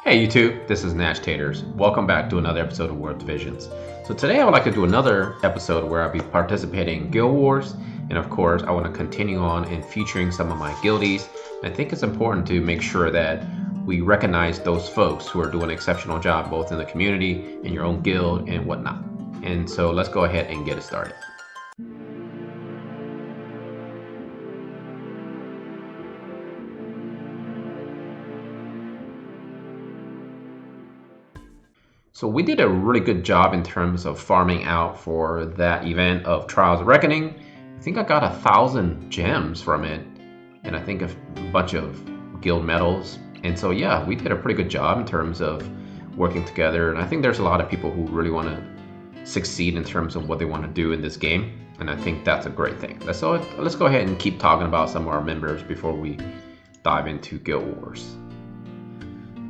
Hey YouTube, this is Nashtaters. Welcome back to another episode of World Divisions. So today I would like to do another episode where I'll be participating in Guild Wars, and of course I want to continue on in featuring some of my guildies. And I think it's important to make sure that we recognize those folks who are doing an exceptional job both in the community, in your own guild, and whatnot. And so let's go ahead and get it started. So we did a really good job in terms of farming out for that event of Trials of Reckoning. I think I got 1,000 gems from it, and I think a bunch of guild medals. And so yeah, we did a pretty good job in terms of working together. And I think there's a lot of people who really want to succeed in terms of what they want to do in this game. And I think that's a great thing. So let's go ahead and keep talking about some of our members before we dive into Guild Wars.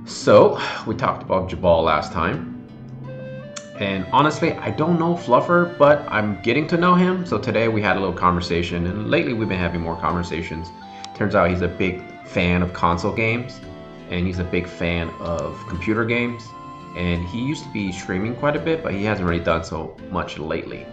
So we talked about Jabal last time. And honestly, I don't know Fluffer, but I'm getting to know him. So today we had a little conversation, and lately we've been having more conversations. Turns out he's a big fan of console games, and he's a big fan of computer games. And he used to be streaming quite a bit, but he hasn't really done so much lately.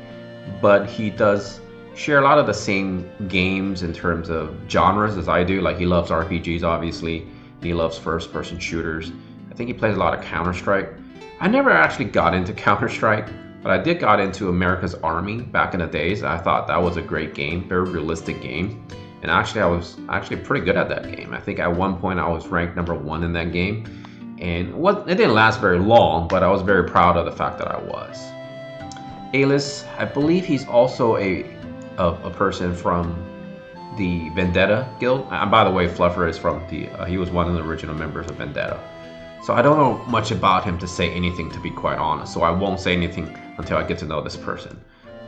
But he does share a lot of the same games in terms of genres as I do. Like he loves RPGs, obviously. He loves first-person shooters. I think he plays a lot of Counter-Strike. I never actually got into Counter-Strike, but I did got into America's Army back in the days. I thought that was a great game, very realistic game. And actually, I was pretty good at that game. I think at one point I was ranked #1 in that game. And it didn't last very long, but I was very proud of the fact that I was. Alice, I believe he's also a person from the Vendetta Guild. And by the way, Fluffer is from he was one of the original members of Vendetta. So I don't know much about him to say anything, to be quite honest. So I won't say anything until I get to know this person.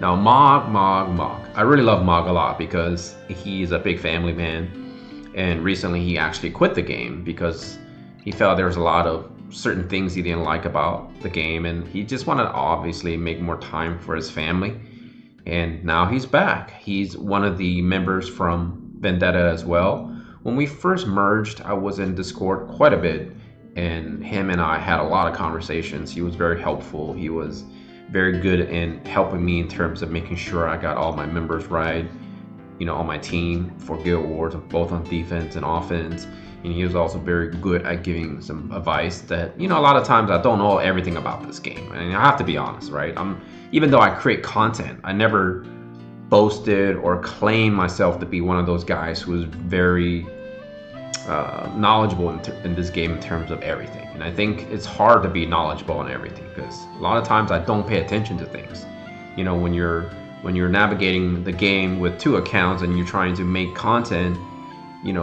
Now, Mog. I really love Mog a lot because he's a big family man. And recently he actually quit the game because he felt there was a lot of certain things he didn't like about the game. And he just wanted to obviously make more time for his family. And now he's back. He's one of the members from Vendetta as well. When we first merged, I was in Discord quite a bit. And him and I had a lot of conversations. He was very helpful. He was very good in helping me in terms of making sure I got all my members right, on my team for Guild Wars, both on defense and offense. And he was also very good at giving some advice that, a lot of times I don't know everything about this game. And I have to be honest, right? Even though I create content, I never boasted or claimed myself to be one of those guys who was very knowledgeable in this game in terms of everything. And I think it's hard to be knowledgeable on everything because a lot of times I don't pay attention to things. When you're navigating the game with 2 accounts and you're trying to make content,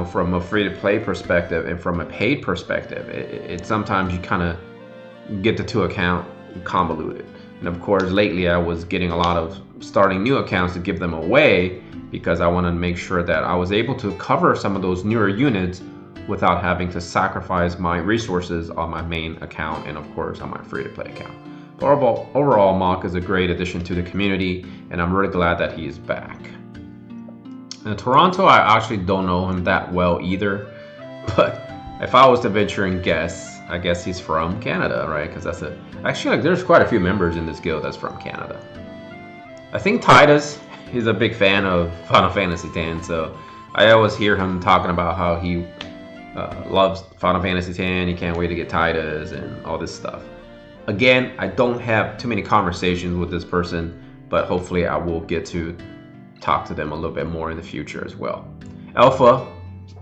from a free-to-play perspective and from a paid perspective, it sometimes you kind of get the 2 account convoluted. And of course, lately I was getting a lot of starting new accounts to give them away because I wanted to make sure that I was able to cover some of those newer units without having to sacrifice my resources on my main account and of course on my free-to-play account. But overall, Mock is a great addition to the community, and I'm really glad that he is back. In Toronto, I actually don't know him that well either, but if I was to venture and guess, I guess he's from Canada, right? Because there's quite a few members in this guild that's from Canada. I think Titus, he's a big fan of Final Fantasy X, so I always hear him talking about how he loves Final Fantasy X, he can't wait to get Titus and all this stuff. Again, I don't have too many conversations with this person, but hopefully I will get to talk to them a little bit more in the future as well. Alpha,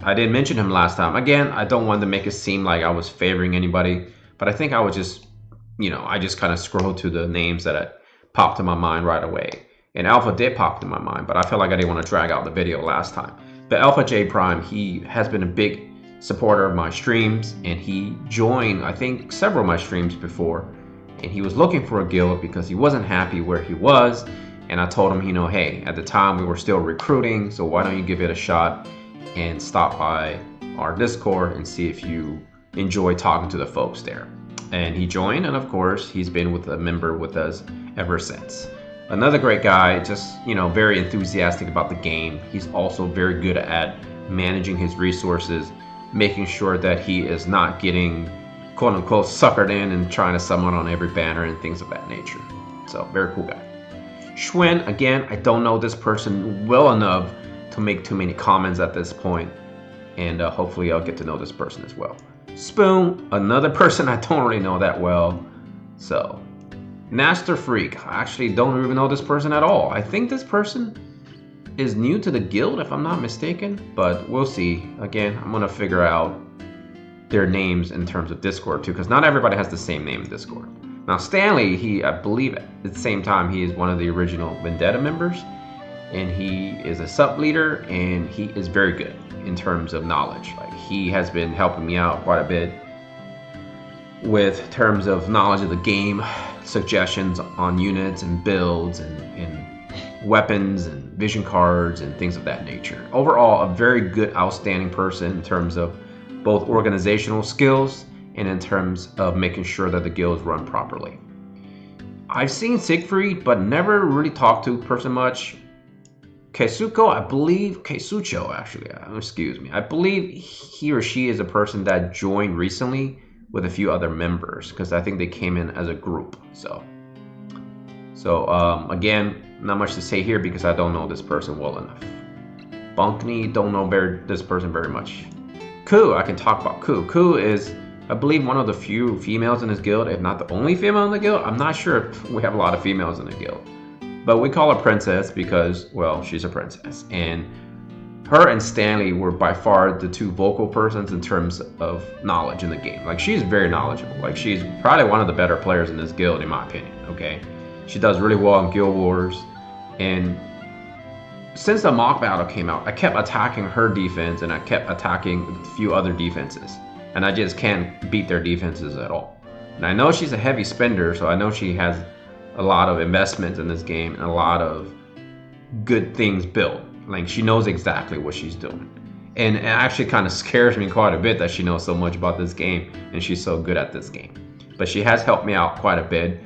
I didn't mention him last time. Again, I don't want to make it seem like I was favoring anybody, but I think I was just, I just kind of scrolled to the names that popped in my mind right away. And Alpha did pop in my mind, but I felt like I didn't want to drag out the video last time. But Alpha J Prime, he has been a big supporter of my streams, and he joined, I think, several of my streams before. And he was looking for a guild because he wasn't happy where he was. And I told him, hey, at the time we were still recruiting, so why don't you give it a shot and stop by our Discord and see if you enjoy talking to the folks there. And he joined, and of course, he's been a member with us ever since. Another great guy, just, very enthusiastic about the game. He's also very good at managing his resources, making sure that he is not getting quote unquote suckered in and trying to summon on every banner and things of that nature. So very cool guy. Schwinn, again, I don't know this person well enough to make too many comments at this point, and hopefully I'll get to know this person as well. Spoon, another person I don't really know that well. So Naster Freak, I actually don't even know this person at all. I think this person is new to the guild if I'm not mistaken, but we'll see. Again, I'm gonna figure out their names in terms of Discord too, because not everybody has the same name in Discord. Now Stanley, I believe at the same time he is one of the original Vendetta members, and he is a sub leader, and he is very good in terms of knowledge. Like, he has been helping me out quite a bit with terms of knowledge of the game, suggestions on units and builds and weapons and vision cards and things of that nature. Overall, a very good, outstanding person in terms of both organizational skills and in terms of making sure that the guilds run properly. I've seen Siegfried, but never really talked to the person much. Keisuko, I believe, Keisucho actually, excuse me. I believe he or she is a person that joined recently with a few other members, because I think they came in as a group. So again, not much to say here because I don't know this person well enough. Bunkney, don't know this person very much. Ku, I can talk about Ku. Ku is, I believe, one of the few females in this guild, if not the only female in the guild. I'm not sure if we have a lot of females in the guild, but we call her Princess because, well, she's a princess. And her and Stanley were by far the two vocal persons in terms of knowledge in the game. Like, she's very knowledgeable. Like, she's probably one of the better players in this guild, in my opinion, okay? She does really well in Guild Wars. And since the mock battle came out, I kept attacking her defense and I kept attacking a few other defenses. And I just can't beat their defenses at all. And I know she's a heavy spender, so I know she has a lot of investments in this game and a lot of good things built. Like, she knows exactly what she's doing. And it actually kind of scares me quite a bit that she knows so much about this game and she's so good at this game. But she has helped me out quite a bit.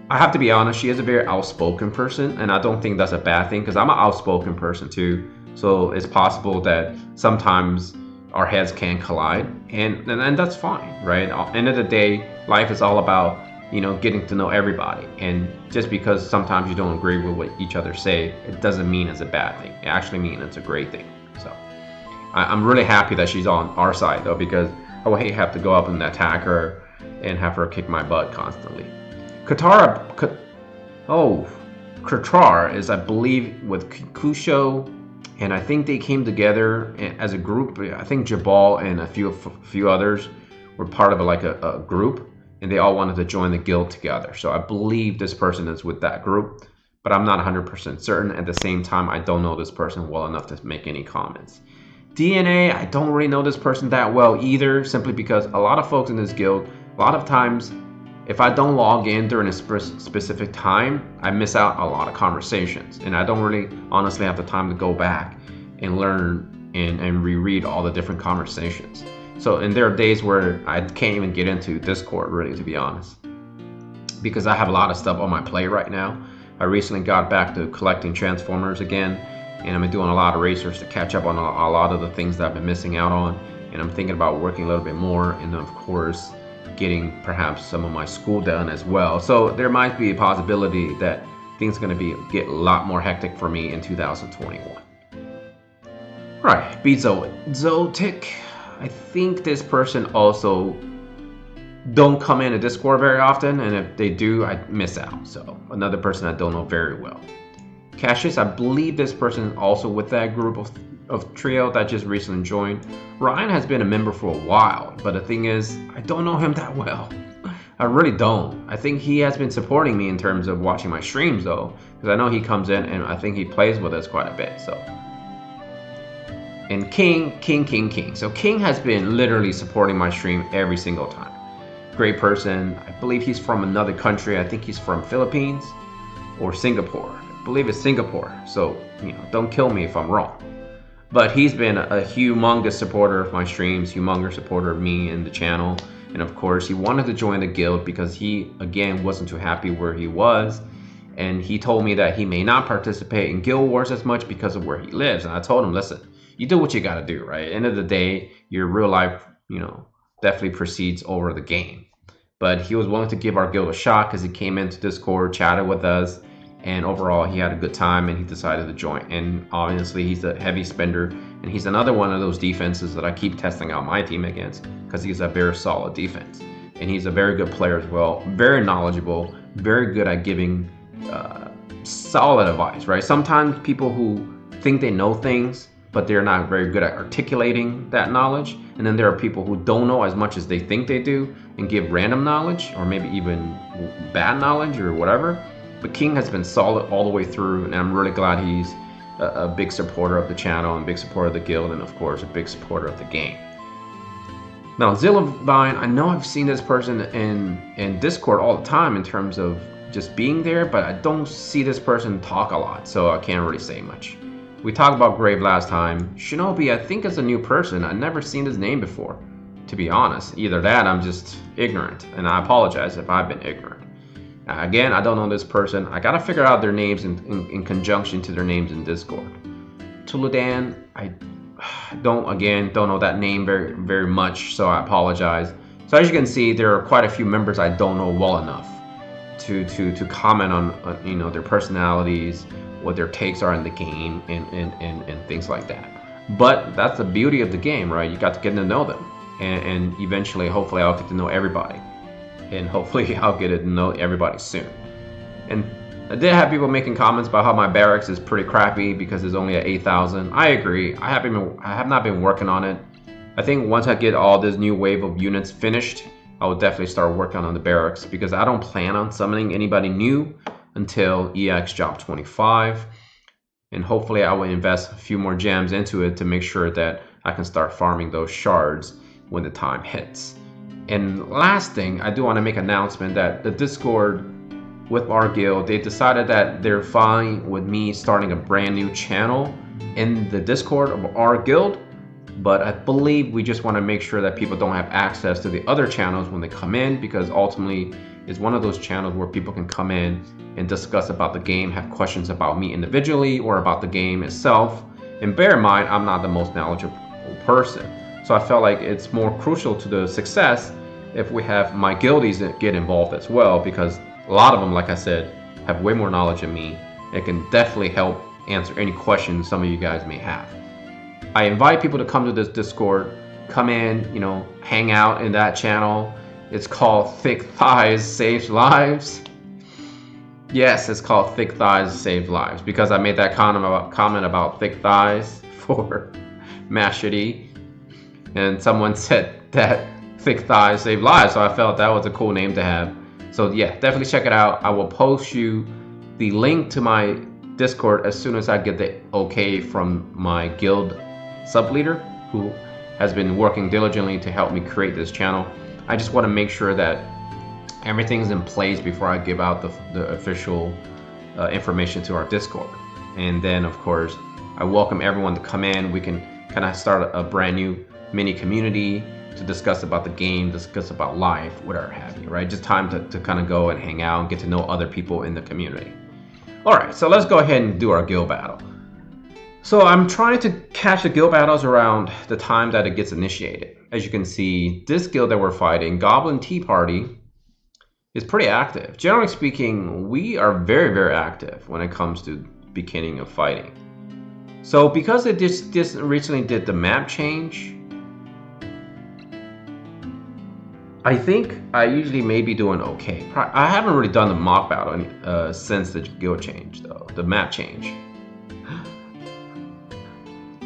I have to be honest, she is a very outspoken person, and I don't think that's a bad thing because I'm an outspoken person too. So it's possible that sometimes our heads can collide, and that's fine, right? At the end of the day, life is all about, you know, getting to know everybody. And just because sometimes you don't agree with what each other say, it doesn't mean it's a bad thing. It actually means it's a great thing. So I'm really happy that she's on our side though, because I would hate to have to go up and attack her and have her kick my butt constantly. Katara is, I believe, with Kusho, and I think they came together as a group. I think Jabal and a few others were part of a group, and they all wanted to join the guild together. So I believe this person is with that group, but I'm not 100% certain. At the same time, I don't know this person well enough to make any comments. DNA, I don't really know this person that well either, simply because a lot of folks in this guild, a lot of times, if I don't log in during a specific time, I miss out a lot of conversations, and I don't really honestly have the time to go back and learn and reread all the different conversations. So, and there are days where I can't even get into Discord, really, to be honest, because I have a lot of stuff on my plate right now. I recently got back to collecting Transformers again, and I've been doing a lot of research to catch up on a lot of the things that I've been missing out on, and I'm thinking about working a little bit more, and then, of course, getting perhaps some of my school done as well. So there might be a possibility that things are going to get a lot more hectic for me in 2021. Right, Zotic. I think this person also don't come into Discord very often, and if they do, I miss out. So another person I don't know very well. Cassius, I believe this person is also with that group of trio that just recently joined. Ryan has been a member for a while, but the thing is, I don't know him that well. I really don't. I think he has been supporting me in terms of watching my streams though, because I know he comes in and I think he plays with us quite a bit. So, and King. So King has been literally supporting my stream every single time. Great person. I believe he's from another country. I think he's from Philippines or Singapore. I believe it's Singapore. So, you know, don't kill me if I'm wrong. But he's been a humongous supporter of my streams, humongous supporter of me and the channel. And of course, he wanted to join the guild because he, again, wasn't too happy where he was. And he told me that he may not participate in Guild Wars as much because of where he lives. And I told him, listen, you do what you got to do, right? At the end of the day, your real life, you know, definitely precedes over the game. But he was willing to give our guild a shot because he came into Discord, chatted with us, and overall he had a good time and he decided to join. And obviously he's a heavy spender, and he's another one of those defenses that I keep testing out my team against because he's a very solid defense. And he's a very good player as well, very knowledgeable, very good at giving solid advice, right? Sometimes people who think they know things, but they're not very good at articulating that knowledge. And then there are people who don't know as much as they think they do and give random knowledge or maybe even bad knowledge or whatever. But King has been solid all the way through, and I'm really glad he's a big supporter of the channel and big supporter of the guild, and of course a big supporter of the game. Now, Zillavine, I know I've seen this person in Discord all the time in terms of just being there, but I don't see this person talk a lot, so I can't really say much. We talked about Grave last time. Shinobi, I think, is a new person. I've never seen his name before, to be honest. Either that, I'm just ignorant, and I apologize if I've been ignorant. Again, I don't know this person. I gotta figure out their names in conjunction to their names in Discord. Tuludan, I don't know that name very much, so I apologize. So as you can see, there are quite a few members I don't know well enough to comment on their personalities, what their takes are in the game, and things like that. But that's the beauty of the game, right? You got to get to know them, and eventually, hopefully, I'll get to know everybody, and hopefully, I'll get to know everybody soon. And I did have people making comments about how my barracks is pretty crappy because it's only at 8,000. I agree. I have not been working on it. I think once I get all this new wave of units finished, I will definitely start working on the barracks because I don't plan on summoning anybody new until EX Job 25. And hopefully I will invest a few more gems into it to make sure that I can start farming those shards when the time hits. And last thing, I do want to make an announcement that the Discord with our guild, they decided that they're fine with me starting a brand new channel in the Discord of our guild. But I believe we just want to make sure that people don't have access to the other channels when they come in, because ultimately it's one of those channels where people can come in and discuss about the game, have questions about me individually or about the game itself. And bear in mind, I'm not the most knowledgeable person. So I felt like it's more crucial to the success if we have my guildies that get involved as well, because a lot of them, like I said, have way more knowledge than me and can definitely help answer any questions some of you guys may have. I invite people to come to this Discord, come in, hang out in that channel. It's called Thick Thighs Saves Lives. Yes, it's called Thick Thighs Save Lives because I made that comment about thick thighs for Mashity, and someone said that thick thighs save lives, so I felt that was a cool name to have. So yeah, definitely check it out. I will post you the link to my Discord as soon as I get the okay from my guild sub leader, who has been working diligently to help me create this channel. I just want to make sure that everything's in place before I give out the official information to our Discord. And then of course, I welcome everyone to come in. We can kind of start a brand new mini community to discuss about the game, discuss about life, whatever have you, right? Just time to kind of go and hang out and get to know other people in the community. All right, so let's go ahead and do our guild battle. So I'm trying to catch the guild battles around the time that it gets initiated. As you can see, this guild that we're fighting, Goblin Tea Party, is pretty active. Generally speaking, we are very, very active when it comes to beginning of fighting. So because it just recently did the map change, I think I usually may be doing okay. I haven't really done the mock battle since the guild change, though, the map change.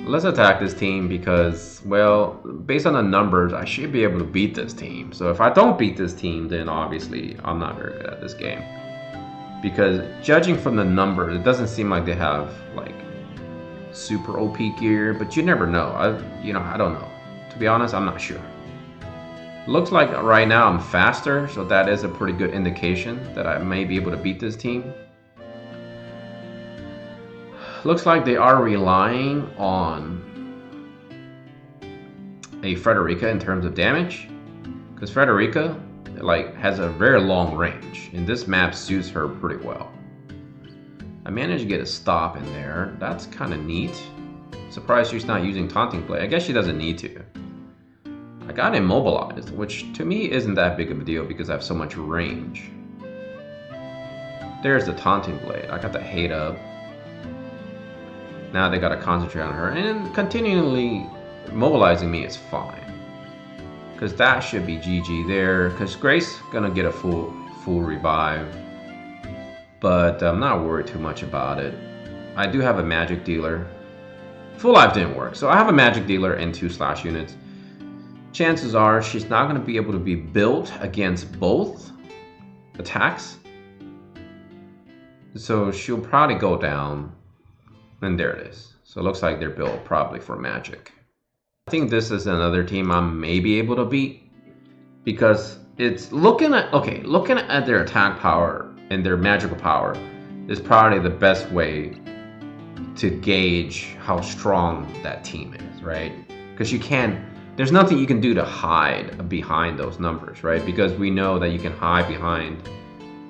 Let's attack this team because, well, based on the numbers, I should be able to beat this team. So if I don't beat this team, then obviously I'm not very good at this game. Because judging from the numbers, it doesn't seem like they have like super OP gear, but you never know. I don't know. To be honest, I'm not sure. Looks like right now I'm faster, so that is a pretty good indication that I may be able to beat this team. Looks like they are relying on a Frederica in terms of damage, because Frederica has a very long range, and this map suits her pretty well. I managed to get a stop in there. That's kind of neat. Surprised she's not using Taunting Blade. I guess she doesn't need to. I got immobilized, which to me isn't that big of a deal because I have so much range. There's the taunting blade. I got the hate up. Now they gotta concentrate on her, and continually mobilizing me is fine. Because that should be GG there, because Grace gonna get a full revive. But I'm not worried too much about it. I do have a magic dealer. Full life didn't work, so I have a magic dealer and 2 slash units. Chances are she's not gonna be able to be built against both attacks. So she'll probably go down. And there it is. So it looks like they're built probably for magic. I think this is another team I may be able to beat. Because it's looking at their attack power and their magical power is probably the best way to gauge how strong that team is, right? Because there's nothing you can do to hide behind those numbers, right? Because we know that you can hide behind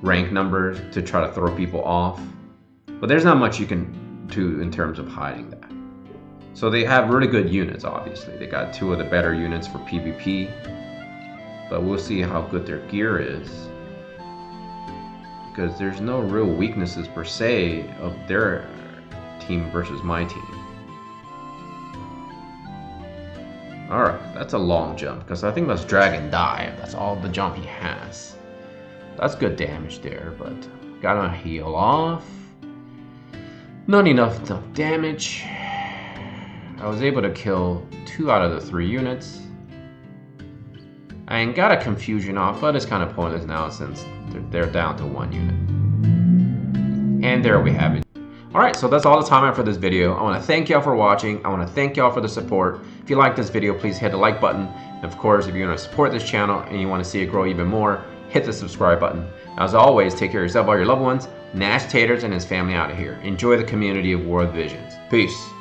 rank numbers to try to throw people off. But there's not much you can do in terms of hiding that. So they have really good units, obviously. They got 2 of the better units for PvP. But we'll see how good their gear is. Because there's no real weaknesses per se of their team versus my team. Alright, that's a long jump. Because I think that's Dragon Dive. That's all the jump he has. That's good damage there, but gotta heal off. Not enough damage. I was able to kill 2 out of the 3 units. I got a confusion off, but it's kind of pointless now since they're down to 1 unit. And there we have it. Alright, so that's all the time I have for this video. I want to thank y'all for watching. I want to thank y'all for the support. If you like this video, please hit the like button. And of course, if you want to support this channel and you want to see it grow even more, hit the subscribe button. As always, take care of yourself, all your loved ones. Nashtaters and his family out of here. Enjoy the community of World Visions. Peace.